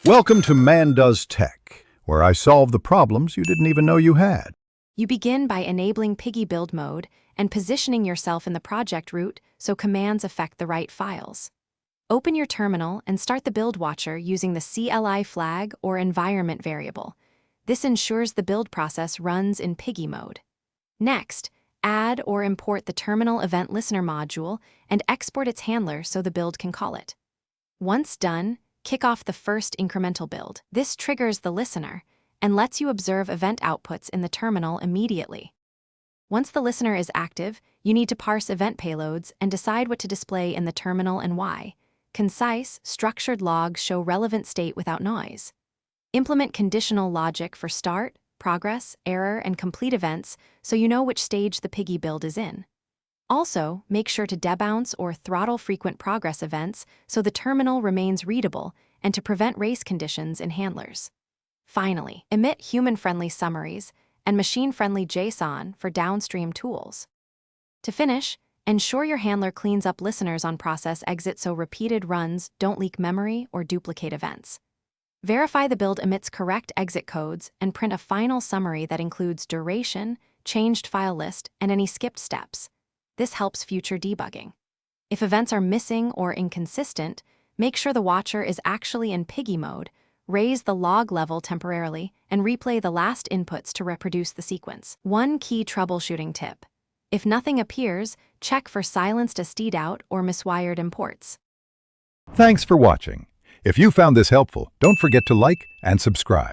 Welcome to Man Does Tech, where I solve the problems you didn't even know you had. You begin by enabling Piggy build mode and positioning yourself in the project root so commands affect the right files. Open your terminal and start the build watcher using the CLI flag or environment variable. This ensures the build process runs in Piggy mode. Next, add or import the terminal event listener module and export its handler so the build can call it. Once done, kick off the first incremental build. This triggers the listener and lets you observe event outputs in the terminal immediately. Once the listener is active, you need to parse event payloads and decide what to display in the terminal and why. Concise, structured logs show relevant state without noise. Implement conditional logic for start, progress, error, and complete events so you know which stage the Piggy build is in. Also, make sure to debounce or throttle frequent progress events so the terminal remains readable and to prevent race conditions in handlers. Finally, emit human-friendly summaries and machine-friendly JSON for downstream tools. To finish, ensure your handler cleans up listeners on process exit so repeated runs don't leak memory or duplicate events. Verify the build emits correct exit codes and print a final summary that includes duration, changed file list, and any skipped steps. This helps future debugging. If events are missing or inconsistent, make sure the watcher is actually in Piggy mode, raise the log level temporarily, and replay the last inputs to reproduce the sequence. One key troubleshooting tip: if nothing appears, check for silenced stdout or miswired imports. Thanks for watching. If you found this helpful, don't forget to like and subscribe.